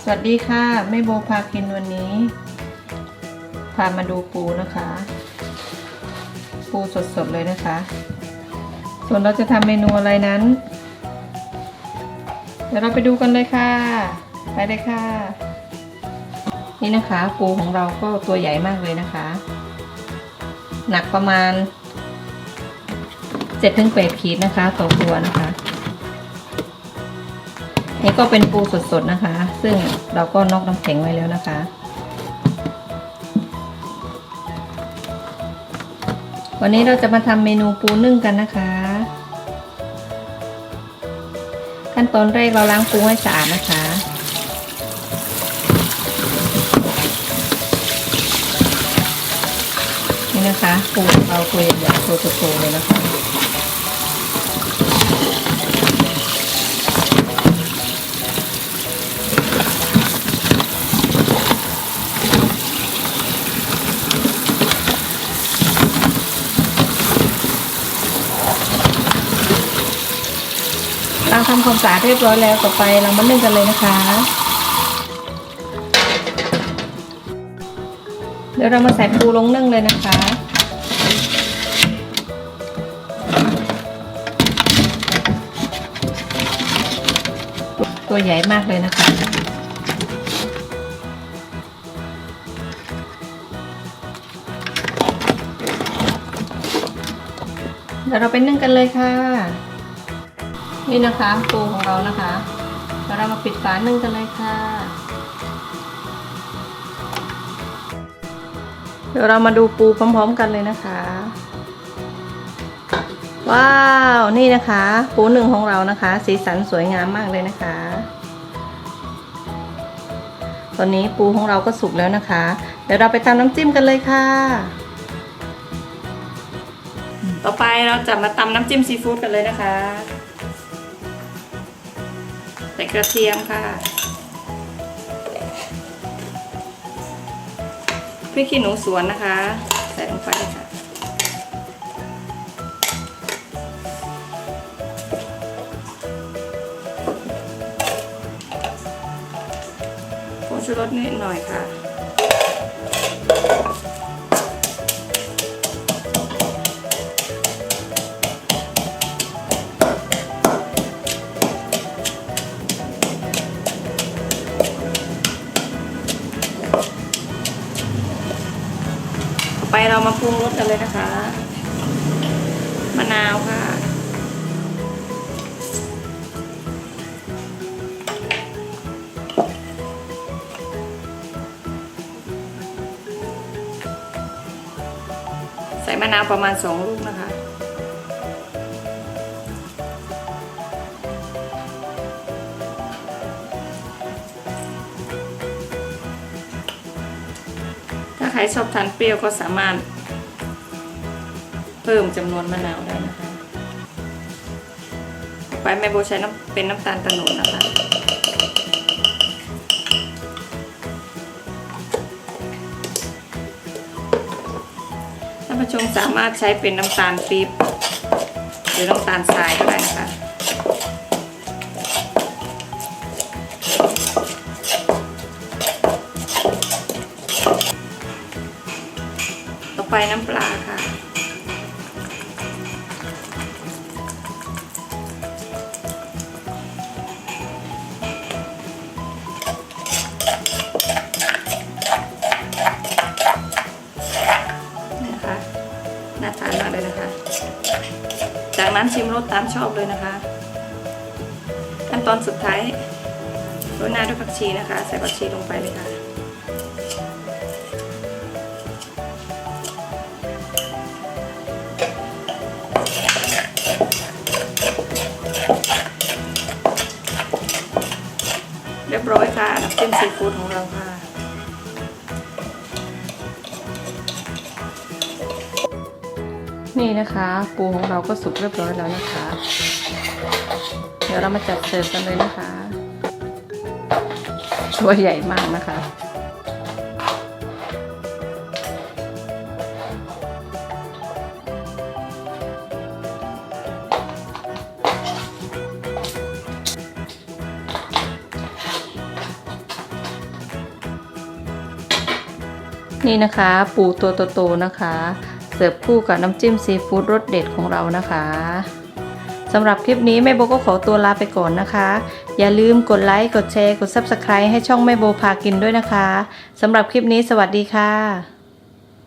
สวัสดีค่ะแม่โบพากินวันนี้พามาดูปูนะคะปูสดๆเลยนะคะส่วนเราจะทำเมนูอะไรนั้นเดี๋ยวเราไปดูกันเลยค่ะไปเลยค่ะนี่นะคะปูของเราก็ตัวใหญ่มากเลยนะคะหนักประมาณ 7-8 ขีดนะคะต่อตัวนะคะนี่ก็เป็นปูสดๆนะคะซึ่งเราก็นอกน้ำแข็งไว้แล้วนะคะวันนี้เราจะมาทำเมนูปูนึ่งกันนะคะขั้นตอนแรกเราล้างปูให้สะอาดนะคะนี่นะคะปูเราตัวใหญ่ๆตัวโตๆเลยนะคะเราทำความสะอาดเรียบร้อยแล้วต่อไปเรามานึ่งกันเลยนะคะเดี๋ยวเรามาใส่ปูลงนึ่งเลยนะคะตัวใหญ่มากเลยนะคะเดี๋ยวเราไปนึ่งกันเลยค่ะนี่นะคะปูของเรานะคะแล้วเรามาปิดฝานึ่งกันเลยค่ะเดี๋ยวเรามาดูปูพร้อมๆกันเลยนะคะว้าวนี่นะคะปูหนึ่งของเรานะคะสีสันสวยงามมากเลยนะคะตอนนี้ปูของเราก็สุกแล้วนะคะเดี๋ยวเราไปทำน้ำจิ้มกันเลยค่ะต่อไปเราจะมาตำน้ำจิ้มซีฟู้ดกันเลยนะคะใส่กระเทียมค่ะพริกขี้หนูสวนนะคะใส่ลงไปค่ะผงชูรสนิดหน่อยค่ะไปเรามาปรุงรสกันเลยนะคะมะนาวค่ะใส่มะนาวประมาณ2 ลูกนะคะถ้าใครชอบทานเปรี้ยวก็สามารถเพิ่มจำนวนมะนาวได้นะคะไปแม่โบใช้เป็นน้ำตาลโตนดนะคะท่านผู้ชมสามารถใช้เป็นน้ำตาลปี๊บหรือน้ำตาลทรายก็ได้นะคะต่อไปน้ำปลาค่ะน่าทานมากเลยนะคะจากนั้นชิมรสตามชอบเลยนะคะขั้นตอนสุดท้ายโรยหน้าด้วยผักชีนะคะใส่ผักชีลงไปเลยค่ะเรียบร้อยค่ะน้ำจิ้มซีฟู้ดของเราค่ะนี่นะคะปูของเราก็สุกเรียบร้อยแล้วนะคะเดี๋ยวเรามาจัดเสิร์ฟกันเลยนะคะตัวใหญ่มากนะคะ น นี่นะคะปูตัวโตๆนะคะเสิร์ฟคู่กับน้ำจิ้มซีฟู้ดรสเด็ดของเรานะคะสำหรับคลิปนี้แม่โบก็ขอตัวลาไปก่อนนะคะอย่าลืมกดไลค์กดแชร์กด Subscribe ให้ช่องแม่โบพากินด้วยนะคะสำหรับคลิปนี้สวัสดีค่ะ